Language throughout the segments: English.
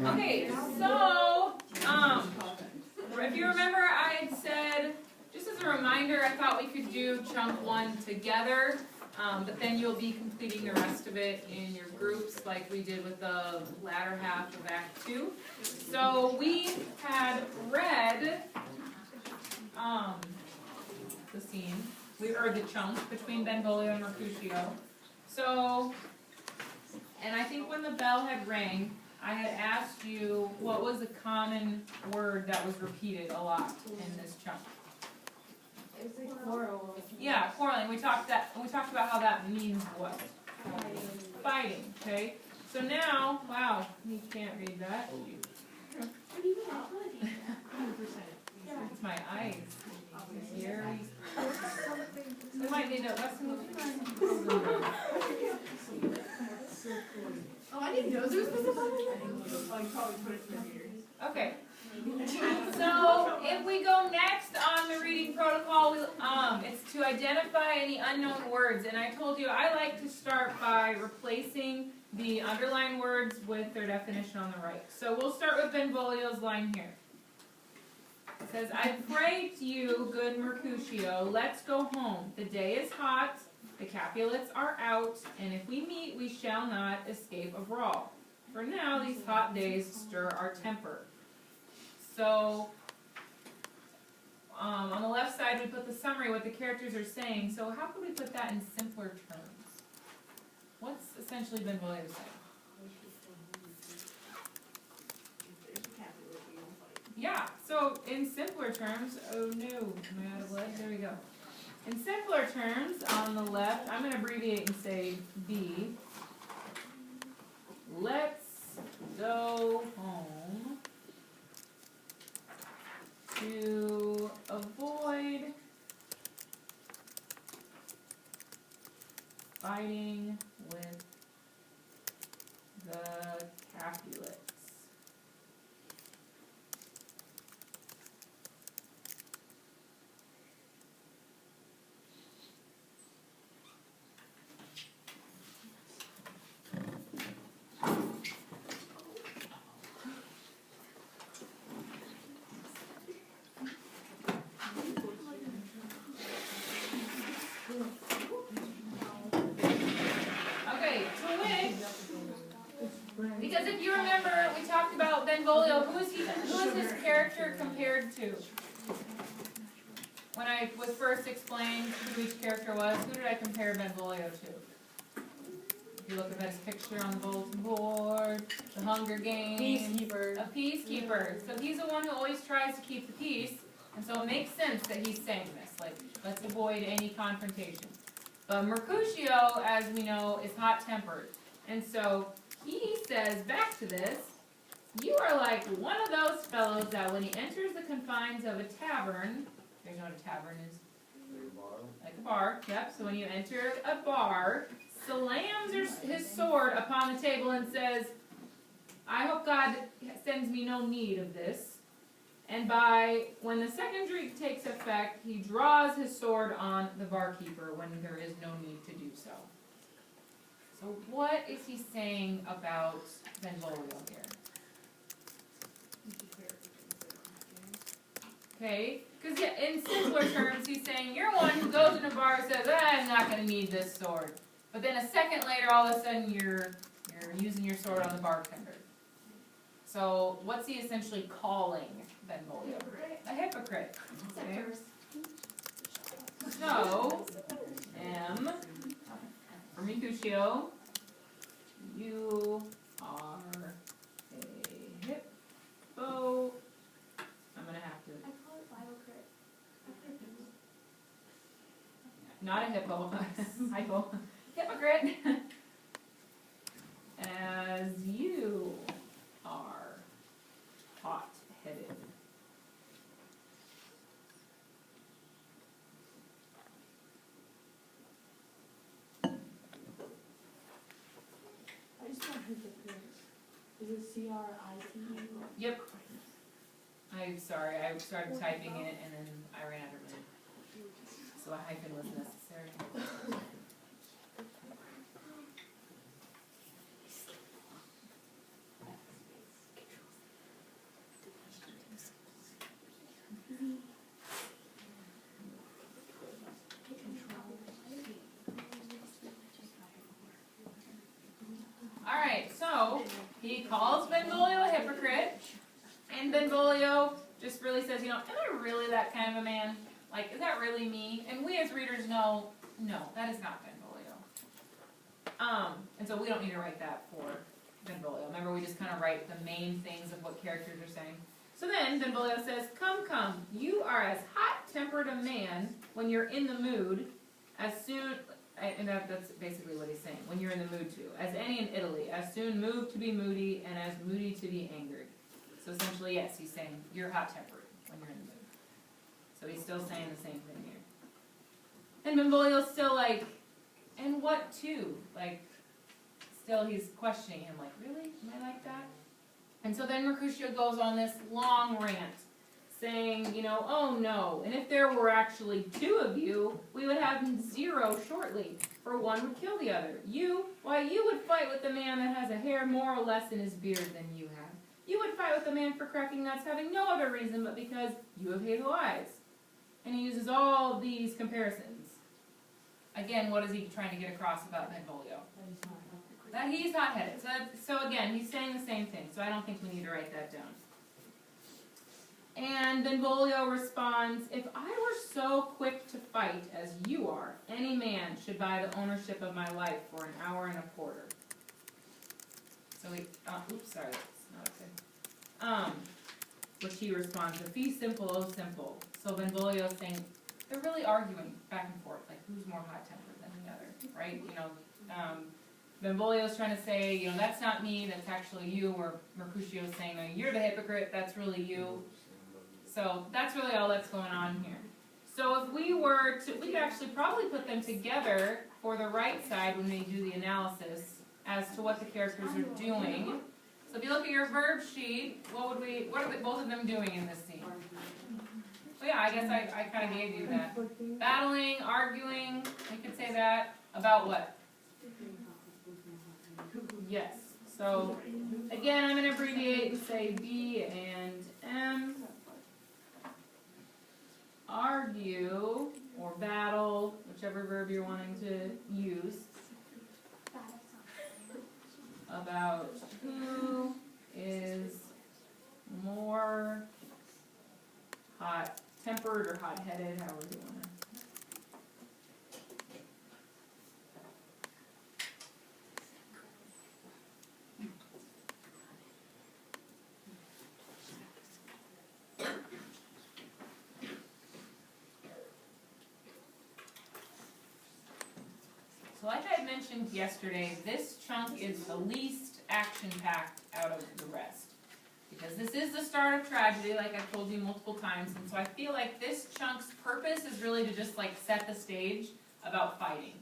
Okay, so, if you remember, I had said, just as a reminder, I thought we could do chunk 1 together, but then you'll be completing the rest of it in your groups like we did with the latter half of Act 2. So we had read the scene, or the chunk between Benvolio and Mercutio. So, and I think when the bell had rang, I had asked you what was a common word that was repeated a lot in this chunk. It was like quarrel. Yeah, quarreling. We talked about how that means what? Fighting. Okay. So now, wow, you can't read that. It's my eyes. Here. We might need a lesson. Oh, I didn't know there was supposed to. Okay. So if we go next on the reading protocol, it's to identify any unknown words. And I told you I like to start by replacing the underlined words with their definition on the right. So we'll start with Benvolio's line here. It says, I pray to you, good Mercutio, let's go home. The day is hot, the Capulets are out, and if we meet, we shall not escape a brawl. For now, these hot days stir our temper. So, on the left side, we put the summary, what the characters are saying. So how could we put that in simpler terms? What's essentially Benvolio saying? Yeah, so in simpler terms, oh no, am I out of lead? There we go. In simpler terms, on the left, I'm going to abbreviate and say B. Let's go home to avoid fighting with the Capulets. Because if you remember, we talked about Benvolio. Who is his character compared to? When I was first explained who each character was, who did I compare Benvolio to? If you look at his picture on the bulletin board, the Hunger Games. Peacekeeper. A peacekeeper. So he's the one who always tries to keep the peace, and so it makes sense that he's saying this. Like, let's avoid any confrontation. But Mercutio, as we know, is hot-tempered. And so he says back to this, you are like one of those fellows that when he enters the confines of a tavern, you know what a tavern is? Like a bar. Yep, so when you enter a bar, slams his sword upon the table and says, I hope God sends me no need of this. And when the second drink takes effect, he draws his sword on the barkeeper when there is no need to do so. So what is he saying about Benvolio here? Okay, because in simpler terms, he's saying, you're one who goes in a bar and says, I'm not going to need this sword. But then a second later, all of a sudden, you're using your sword on the bartender. So what's he essentially calling Benvolio? A hypocrite. Okay. So, M, for Mercutio, you are a hippo. I'm going to have to. I call it biocrit. Not a hippo. Hypo. Hypocrite. As you are hot-headed. I just want hypocrite. Is it C-R-I-T-E? Yep. I'm sorry, I started typing it and then I ran out of room. So a hyphen was necessary. So, he calls Benvolio a hypocrite, and Benvolio just really says, am I really that kind of a man? Like, is that really me? And we as readers know, no, that is not Benvolio. And so we don't need to write that for Benvolio. Remember, we just kind of write the main things of what characters are saying. So then Benvolio says, come, you are as hot-tempered a man when you're in the mood, as soon, and that's basically what he's saying, when you're in the mood to, as any in Italy, as soon moved to be moody, and as moody to be angered. So essentially, yes, he's saying, you're hot-tempered when you're in the mood. So he's still saying the same thing here. And Benvolio's still like, and what too? Like, still he's questioning him, like, really? Am I like that? And so then Mercutio goes on this long rant, saying, oh no, and if there were actually 2 of you, we would have 0 shortly, for one would kill the other. You would fight with the man that has a hair more or less in his beard than you have. You would fight with the man for cracking nuts, having no other reason but because you have hazel eyes. And he uses all these comparisons. Again, what is he trying to get across about Benvolio? That he's hot-headed. So again, he's saying the same thing, so I don't think we need to write that down. And Benvolio responds, if I were so quick to fight as you are, any man should buy the ownership of my life for an hour and a quarter. So oops, sorry, that's not okay. Which he responds, the fee simple, oh simple. So Benvolio is saying, they're really arguing back and forth, like who's more hot-tempered than the other, right? Benvolio's trying to say, that's not me, that's actually you, or Mercutio's saying, you're the hypocrite, that's really you. So that's really all that's going on here. So if we were to, we could actually probably put them together for the right side when we do the analysis as to what the characters are doing. So if you look at your verb sheet, what are both of them doing in this scene? So yeah, I guess I kind of gave you that. Battling, arguing, we could say that. About what? Yes. So again, I'm going to abbreviate and say B and M. Argue, or battle, whichever verb you're wanting to use, about who is more hot-tempered or hot-headed, however you want to. So like I mentioned yesterday, this chunk is the least action-packed out of the rest. Because this is the start of tragedy, like I've told you multiple times, and so I feel like this chunk's purpose is really to just like set the stage about fighting.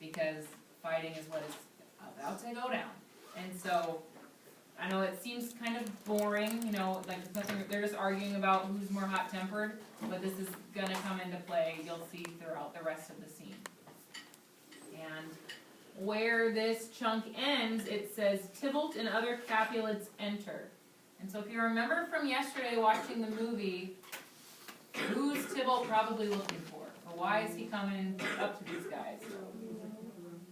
Because fighting is what is about to go down. And so, I know it seems kind of boring, like there's nothing, they're just arguing about who's more hot-tempered, but this is going to come into play, you'll see throughout the rest of the scene. And where this chunk ends, it says, Tybalt and other Capulets enter. And so if you remember from yesterday watching the movie, who's Tybalt probably looking for? Or why is he coming up to these guys?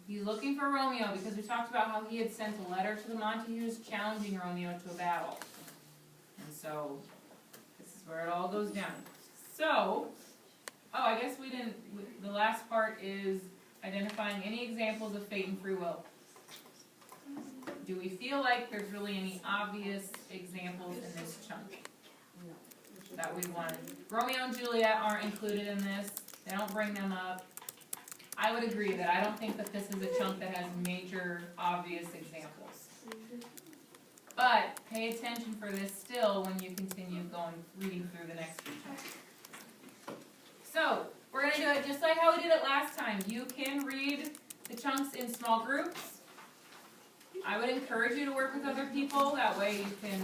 He's looking for Romeo because we talked about how he had sent a letter to the Montagues challenging Romeo to a battle. And so this is where it all goes down. So, I guess we didn't, the last part is identifying any examples of fate and free will. Do we feel like there's really any obvious examples in this chunk that we want? Romeo and Juliet aren't included in this. They don't bring them up. I would agree that I don't think that this is a chunk that has major obvious examples. But pay attention for this still when you continue reading through the next few chunks. So, we're going to do it just like how we did it last time. You can read the chunks in small groups. I would encourage you to work with other people. That way you can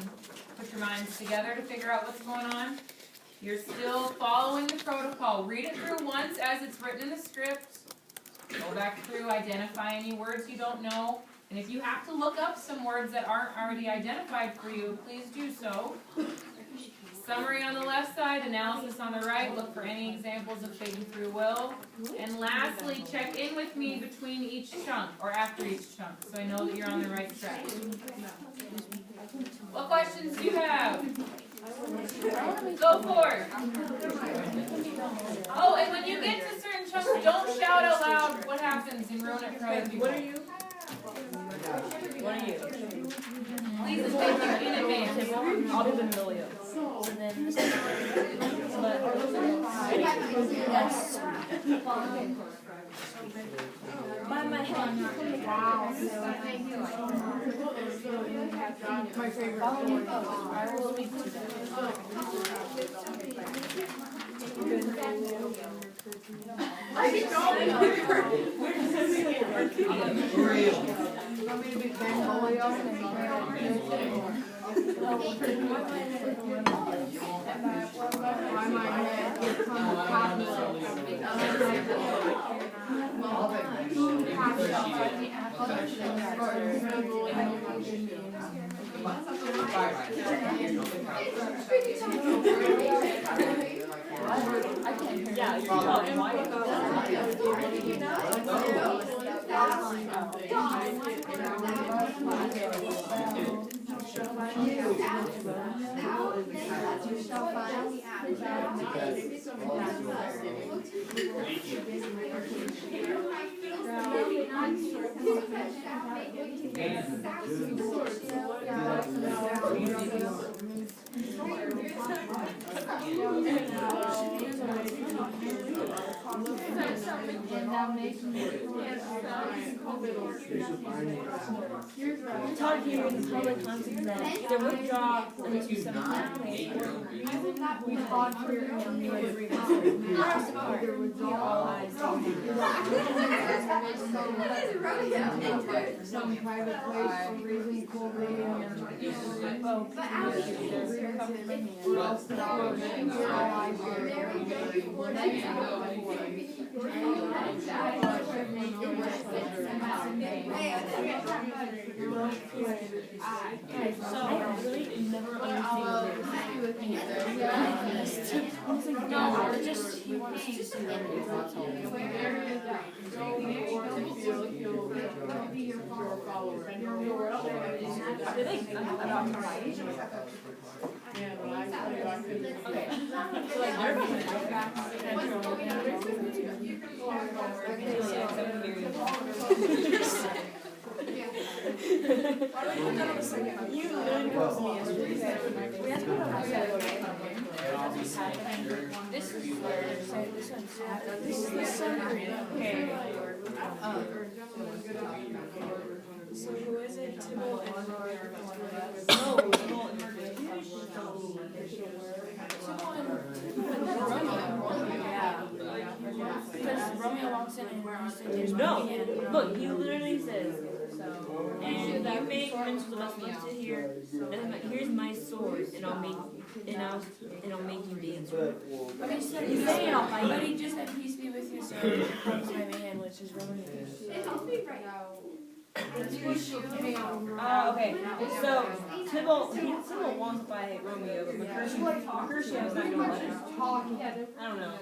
put your minds together to figure out what's going on. You're still following the protocol. Read it through once as it's written in the script. Go back through, identify any words you don't know. And if you have to look up some words that aren't already identified for you, please do so. Summary on the left side, analysis on the right. Look for any examples of faking through will. And lastly, check in with me between each chunk or after each chunk, so I know that you're on the right track. What questions do you have? Go for it. Oh, and when you get to certain chunks, don't shout out loud what happens and ruin it for other people. What are you? What are you? Please thank you in advance. I'll do the Emilio. And then this is by my head. Wow. My favorite. I will speak to that. Yeah, you're probably white. Talk here in public context that either withdraw and do something. We fought for your Some private place for raising children. So I really never understand no, just he wants to see it. Okay. So like you literally posted me yesterday. We have to put on this is where this one's this is the summary. Okay. So who is it? Tibble and Tibble and yeah. Because Romeo walks in and there's no. Look, he literally says, and you make mental adjustments to here, and then here's my sword, and I'll make you dance. Okay, so he's saying I'll fight. But he just said peace be with you, sword. Comes my man, which is Romeo. Okay. So Tibble wants to fight Romeo, but Mercutio is not going to let him. I don't know.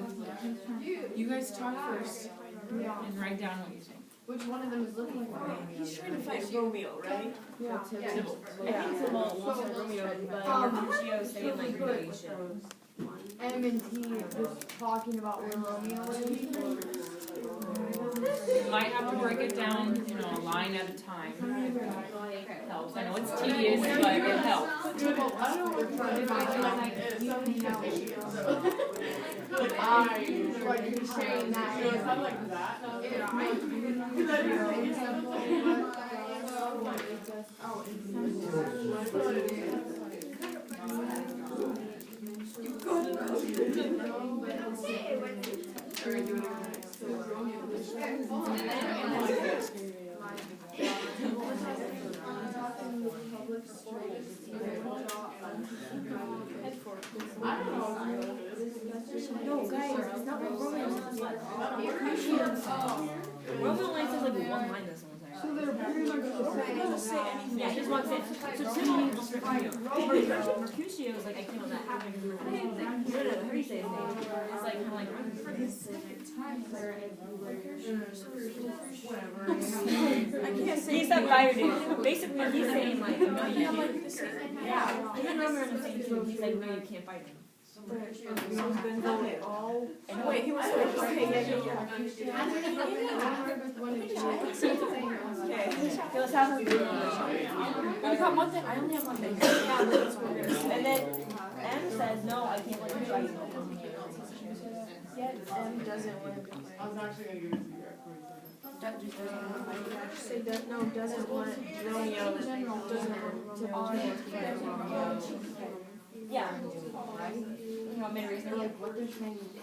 You guys talk first and write down what you think. Which one of them is looking for me? He's trying to fight Romeo, right? Yeah. Tibble. I think Tibble wants to fight Romeo, but Mercutio is saying like creation. M and T just talking about where Romeo is. You might have to break it down, a line at a time. It helps. I know it's tedious, but it helps. I don't know what we're trying to find. Like he's saying that. Like that. No, guys, it's not what Romeo says. Romeo only says like one line this whole time. So they're pretty much the same. just say anything. Yeah, he just walks in. So Tibble just Mercutio is like, I can't let that happen because Mercutio, how do you say his name? It's like, kind of like, for the second time, I can't say. he's that fire dude. Basically, he's saying like, no, you I'm can't. like the same. Yeah, and then remember in the same team, he's like, no, you can't fight him. Wait, he was like, okay, yeah. Okay, let's have him do it. I got one thing, I only have one thing. And then M says, no, I can't let you fight. M doesn't want to I was actually gonna give it to you. say that, no, doesn't want Romeo, doesn't want to Yeah. You want me to read it? Like what they're saying is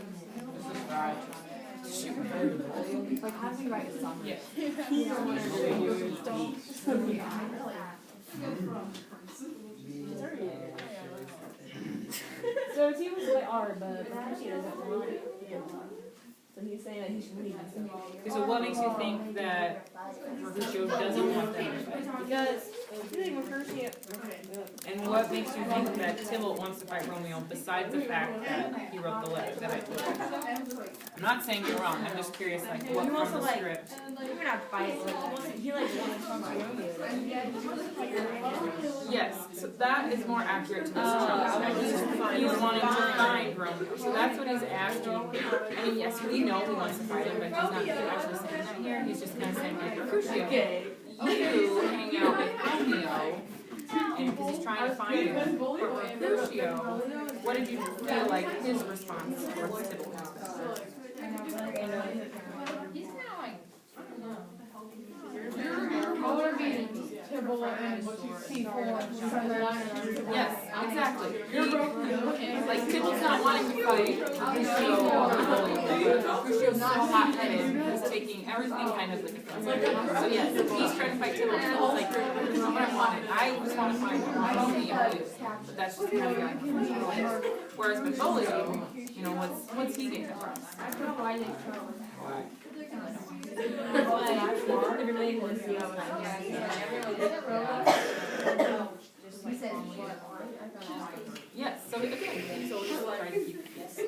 like how do we write a song? Yes. So T was like R, but she doesn't want it. So he's saying that he should leave. So what makes you think that Mercutio doesn't want them to fight? Because you think Mercutio. And what makes you think that Tybalt wants to fight Romeo besides the fact that he wrote the letter that I told you? I'm not saying you're wrong, I'm just curious like what He wants from to the like, script. we're not fighting, he like wants to talk to Romeo. Yes, so that is more accurate to this chunk. He's wanting to find Romeo, so that's what he's asking. I mean, yes, we know he wants to fight him, but he's not actually saying that here. He's just kind of saying like, Mercutio, you hang out with Romeo, and because he's trying to find him. But Mercutio, what did you feel like his response towards Tybalt was? He's kinda like, I don't know. Yes, exactly. Like, Tybalt's not wanting to fight Mercutio or Mercutio's so hot-headed, he's taking everything kind of like a so yes, if he's trying to fight Tybalt, Tybalt's like, that's not what I wanted. I just want to find Romeo, but that's just kind of got whereas Benvolio, you know, what's he getting from? Everybody wants to see how Yes, so again, so we're just trying to keep peace.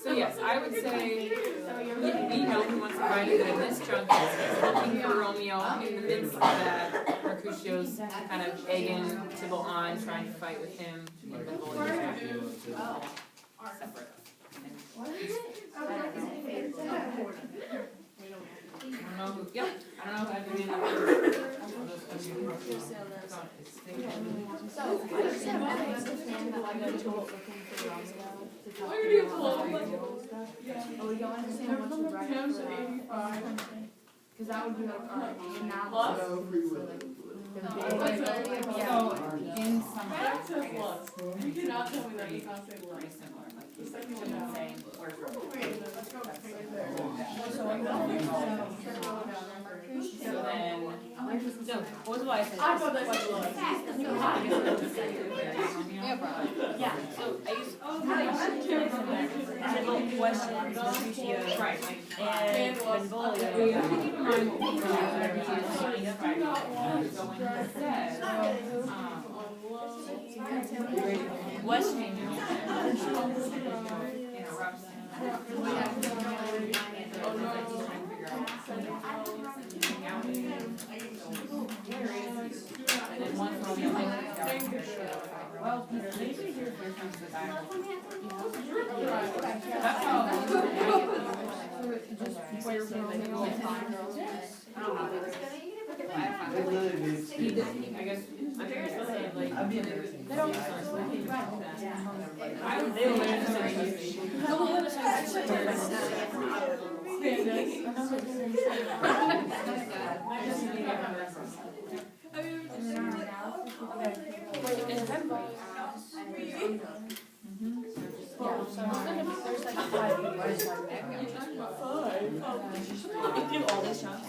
So yes, I would say we know he wants to fight it, but in this chunk, he's looking for Romeo in the midst of that. Mercutio's kind of egging Tybalt on, trying to fight with him, and Benvolio's separate. I don't know who, yep, I don't know who I've been in. So I just have one understand that I'm going to look looking for Romeo to talk to him about but we don't understand what to write for because that would be like our analysis for like the big So, in summary, I guess, You cannot tell me that you can't say pretty words. similar, like, he's saying, where's Romeo? Wait, let's go right there. So then, So, what was I I saying? thought that's what it was. Yeah, so I used Tybalt questions Mercutio right, like, and Benvolio. you have to keep in mind what we know, that he's trying to fight. So when he says, Questioning. interrupts him. And then once Romeo makes well, maybe here's where comes the Bible. That's how. He did, I guess, my parents would say, like, they don't. I would say, Do all these shots.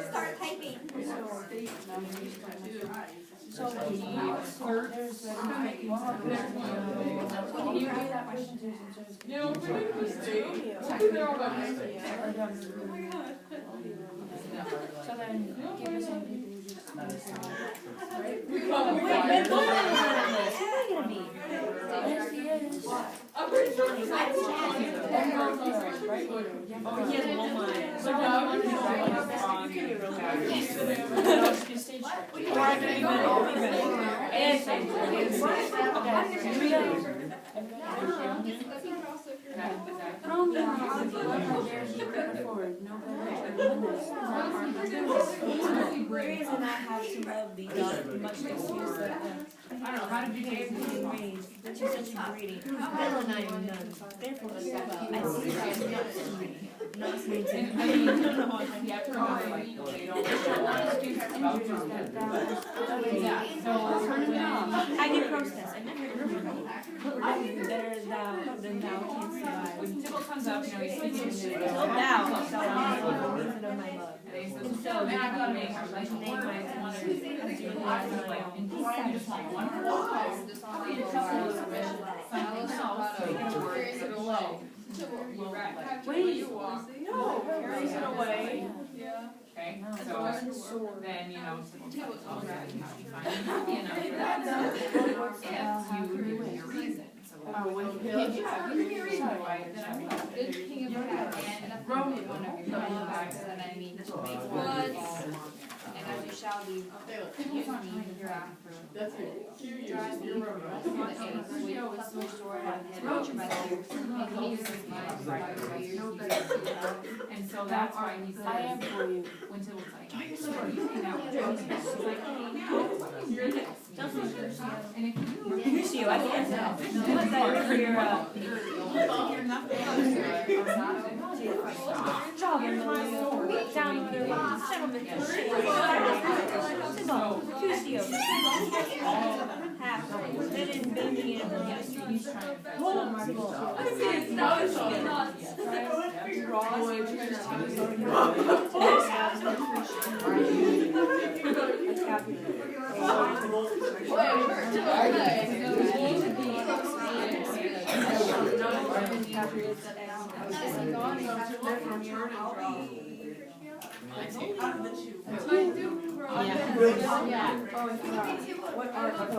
Start typing. So there's Can you read that presentation? Yeah, we're gonna go stay. We'll be there all by next week. So then, give us some people who just. We come, we Wait, come. Ben Bowman is not on this. How are you gonna be? Yes, he is. I'm pretty sure it's Right here. Oh, he has one line. So now you can Or I can even and say, the reason I have to love the much excuse that I don't know, how did you get being raised, that you're such a greedy. Bella and I am none. Therefore, I see that not sneezing. I mean, you have to remember, like, they don't show a lot of students about that. Yeah, so, I get protest. I never remember. Better thou than thou canst survive. when Tibble comes up, you know, he's speaking to Oh, thou shalt be the reason of my love. and he says, so, man, I gotta make my life name my mother, and like, and you just want one word. Something else, make it a word, put it low. Wait, no, carries it away. Okay, so then, you know, Tibble tells you you have to find happy enough for that, so if you give me a reason. So, yeah, you give me a reason why, then I will. Roman one of your facts that I mean to make one, and as you shall be used me hereafter. That's it. Drive me from the switch door and head out by the ears, and he uses mine by your ears. And so that's why he says, I am for you. when Tibble's like, so are you saying that with Josie? She's like, hey, no, you're next. And if you Here's you, I guess. What's that for your, you're nothing else, job in the down with their settlement. Cusio. Half. That is bending in the he's trying to whole marble.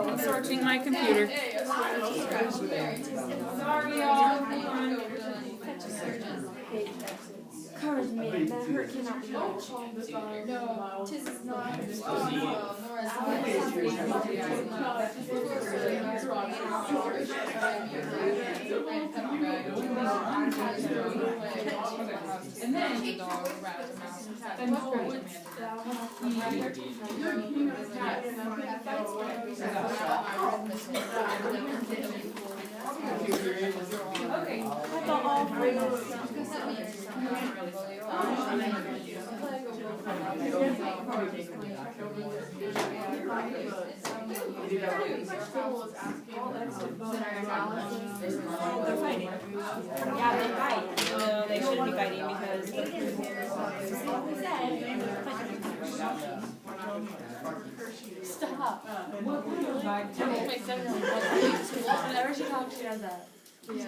I'm searching my computer. Sorry, y'all. Courage, man, that hurt cannot be much. No, 'tis not. And then, okay. I thought all three of us. They're fighting. Yeah, they fight. No, they shouldn't be fighting because Stop. whenever she talks, she does that. He was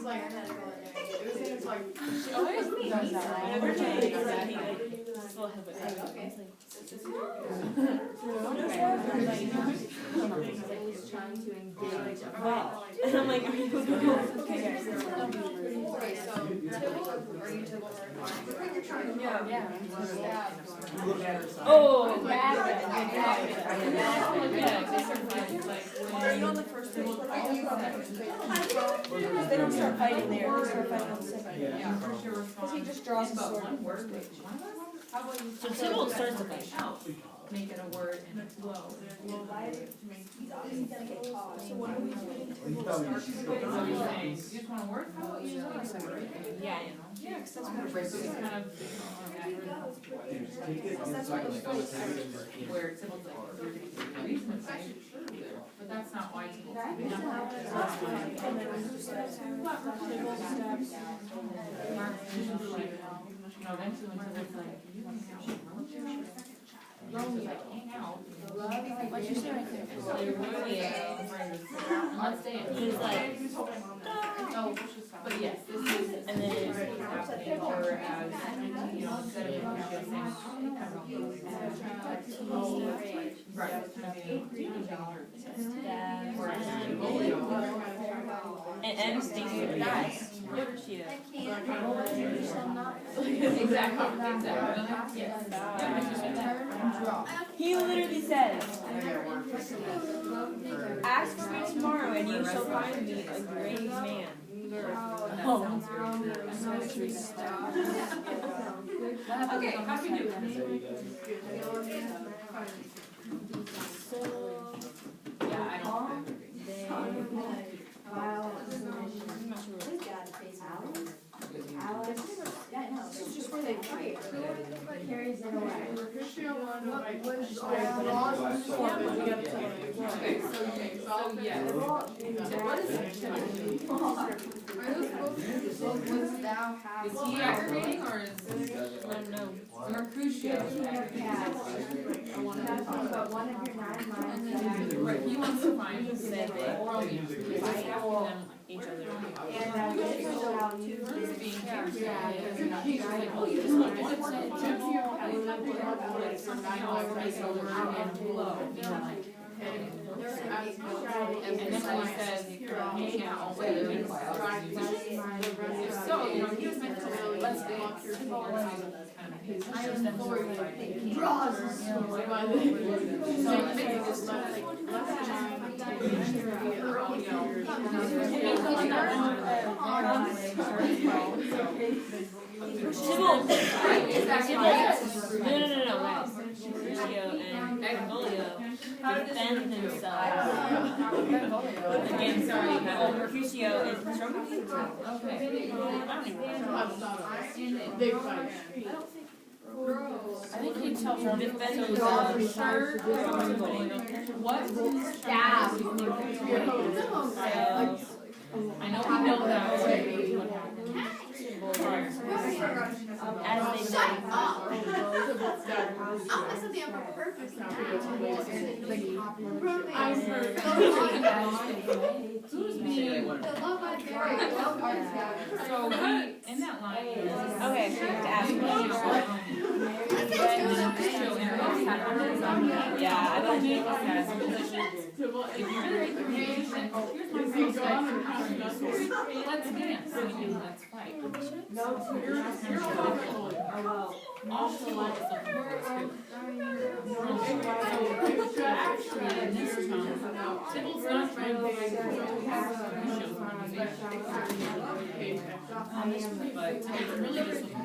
like, it was like, She always does that, right? Whenever she does that, he like still has it. He's trying to engage. Wow. And I'm like, are you okay, guys? Okay, so Tibble, are you Tibble? Yeah. Oh, Bad. Are you on the first page? They don't start fighting there. They start fighting on the second. Yeah, for sure. Because he just draws a sword. One word. How about you? So Tibble starts the fight. Make it a word and a flow. So what are we doing? So you're saying, you just want a word? How about you use like a word? Yeah, Yeah, because that's what it's kind of. Where Tibble's like, reason to say, but that's not why Tibble's. No, eventually when Tibble's like, you want to have a relative? And she was like, hang out. What'd you say right there? Let's dance. He was like, Oh, but yes, this is, and then happening, or as, you know, instead of Mercutio saying, right, and M stands for guys. Mercutio. exactly, yes. He literally says, ask for me tomorrow and you shall find me a great man. Okay, how do we do? Yeah, I don't. It's just where they fight. Carries it away. Okay, so yes. What is it? Is he aggravating or is Mercutio aggravating? Right, he wants to find oral meals. He's asking them each other. He's being careful. He's like, oh, you just want one something else, right, so we're in flow. And then when he says, hang out with if so, you know, he was meant to really, let's dance. Draws. So it makes this Right, exactly. No. Mercutio and Benvolio defend themselves against Mercutio is strong. Okay. Big fight. I think he tells them Defend so themselves. sure. What? Stab. I know we know that. As they Shut say, up. I'll mess something up on purpose. I've heard. Who's being? The love I buried. So we, in that line. okay, to ask yeah, I don't think If you're in the creation, here's my first let's dance, and let's fight. Also, let's actually, in this tone, Tibble's not trying to but it's really just because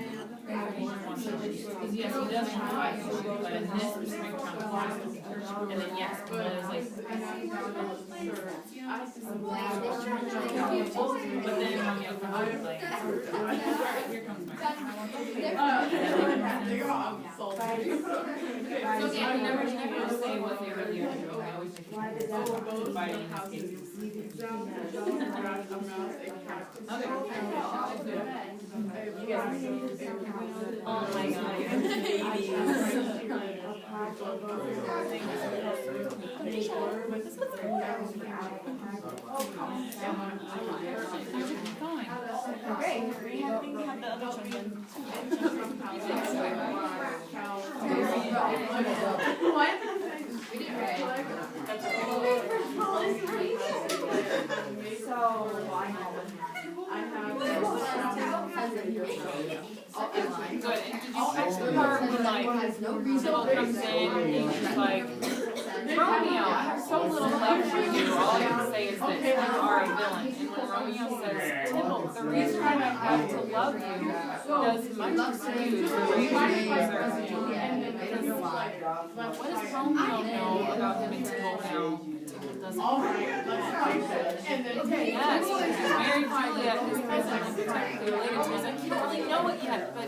yes, he does want to fight, but in this specific tone, and then yes, but it's like, but then Romeo comes out like, here comes my. So yeah, he never say what they really are doing. I always think fighting oh my god, you're babies. Great, we have the other children. What? Good. And did you catch the part when like Sybil comes in and she's like, Romeo, I have so little love for you. All I can say is that you are a villain. And when Romeo says, Sybil, the reason I have to love you does much to you. The reason I deserve you. What does Romeo know about him and Sybil now? Alright, let's fight it. And then take Yes, he's very highly at his cousin and technically related to us. Like, you don't really know it yet, but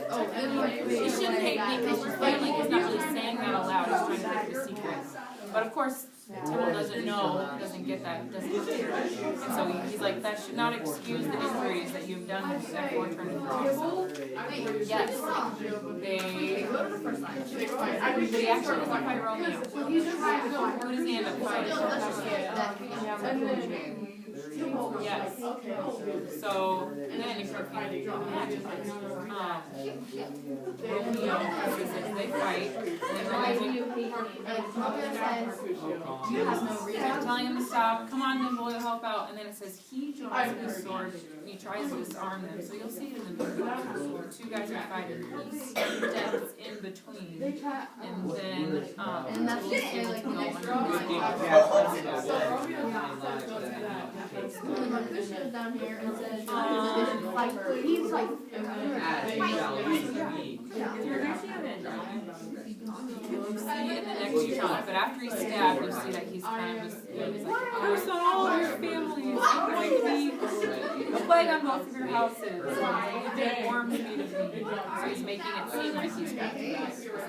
she shouldn't hate me because she's feeling he's not really saying that aloud. He's trying to keep it a secret. But of course, Tibble doesn't know, doesn't get that, doesn't hear it. And so he's like, that should not excuse the injuries that you've done to that four-turn cross. Yes, they actually doesn't fight Romeo. Who does he end up fighting? Yes. So then if you're fighting Romeo, they fight, and then Romeo telling him to stop, come on Nimble, you'll help out, and then it says he draws his sword and he tries to disarm them. So you'll see it in the movie. The two guys are fighting, he steps in between, and then And that's he's just able like to go next under Mercutio's down here and says, like, he's like, You'll see in the next shot, but after he's stabbed, you see that he's kind of just, he's like, curse on all of your families, like me, a plague on both of your houses, dead worms feed of me. So he's making it seem like he's got the back. So you'll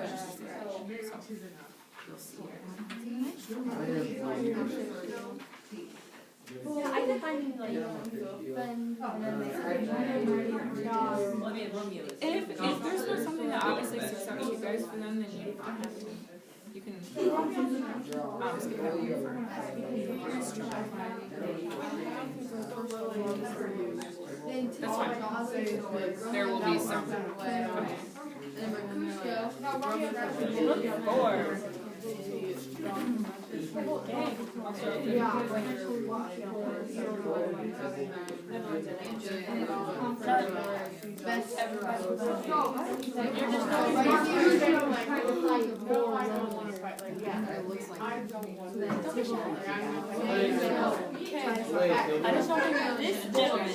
see I could find like, if there's not something that obviously sticks out to you guys for them, then you don't have to. You can skip that one That's fine. There will be some. best everybody. I just don't think this gentleman.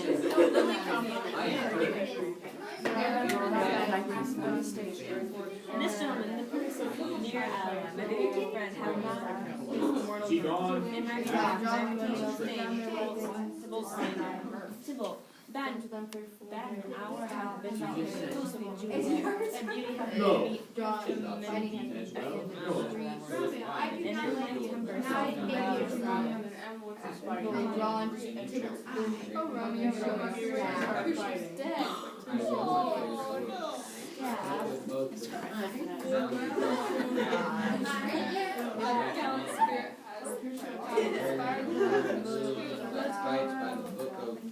And this gentleman, the person near my baby friend, had not Tibble, bad an hour and a half been out there. And Beauty had to meet fighting him in the streets. And her like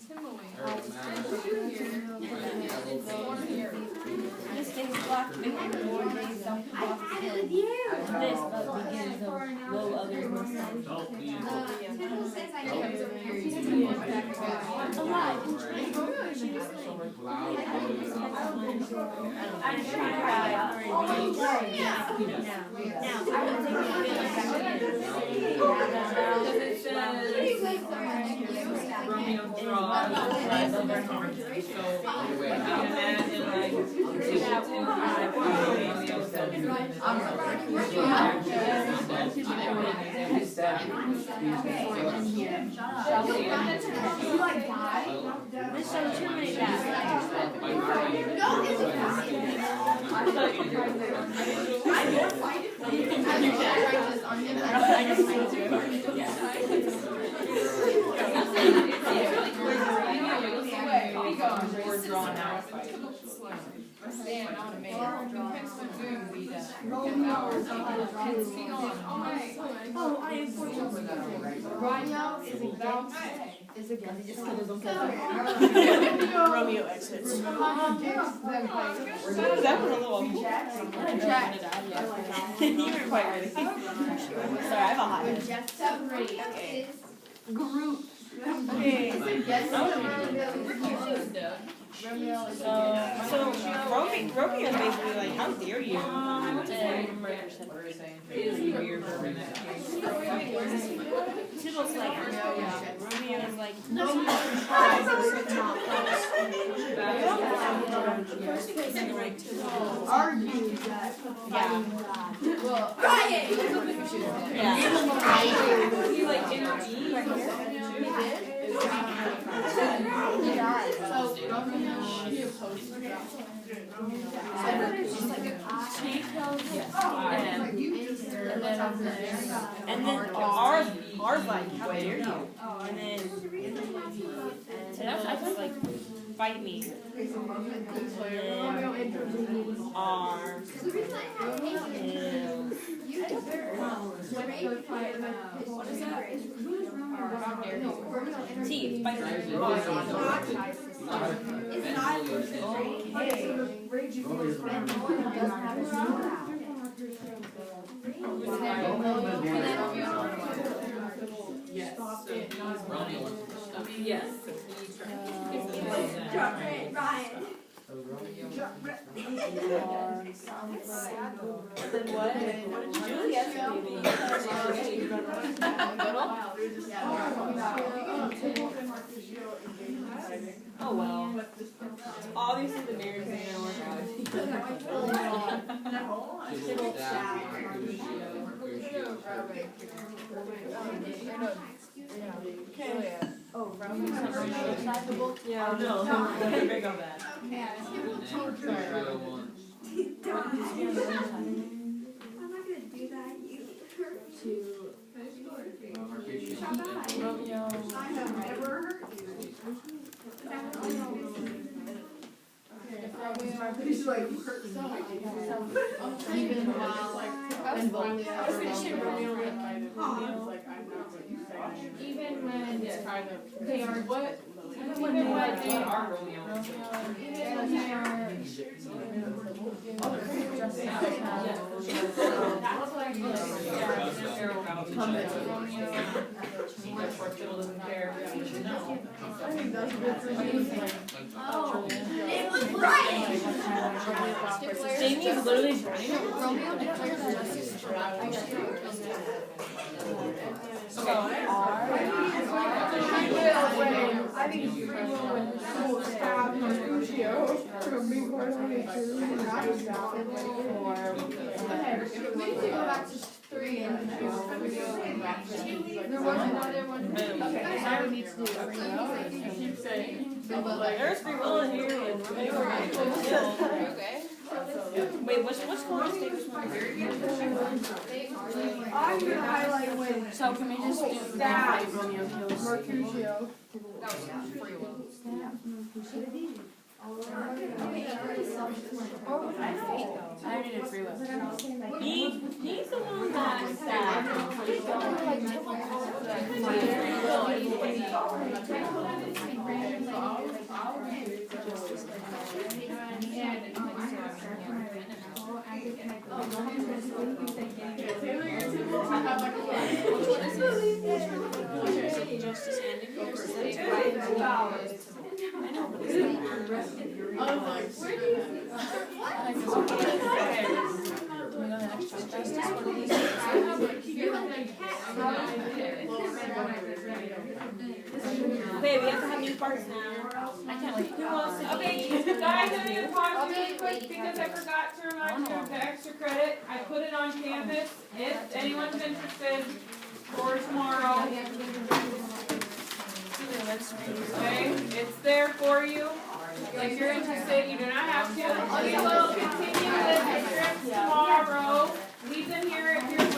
timber This thing's blocked behind the door, they don't block him. This begins of low others must alive and trained. She was like, I just tried her eye already. Now, I would take it Romeo draws This shows too many bad. Romeo exits. That was a little. You were quite ready. Sorry, I have a hot head. Group. Okay. So Romeo is basically like, how dare you? Tibble's like, Romeo is like, no, Argue that. yeah. Well, Yeah. he like intervened right here. And then ours like, how dare you? And then I just like, fight me. And then ours What is that? T, fight me. Yes. Then what? Juliet. Oh well. Obviously the marriage is gonna work out. Yeah, no. Big on that. He's like, Even while I was finishing Romeo and even when they are what? Even when they are Romeo. Even when they are. it was right. Jamie is literally running. Romeo declares justice for I think free will when school staff Mercutio from being born on a true and not just now. Okay, we need to go back to 3 and there was another one. Okay, now we need to do free will. There's free will in here. Wait, which one is David's one? I'm gonna highlight when So can we just do staff Romeo kills Mercutio. I already did free will. He's the one that Justice ending. Okay, we have to have new parts now. I can't wait. Who wants to Okay, guys, I'm gonna pause really quick because I forgot to remind you of the extra credit. I put it on Canvas. If anyone's interested for tomorrow. Okay, it's there for you. If you're interested, you do not have to. We will continue with the trips tomorrow. Leave them here if you're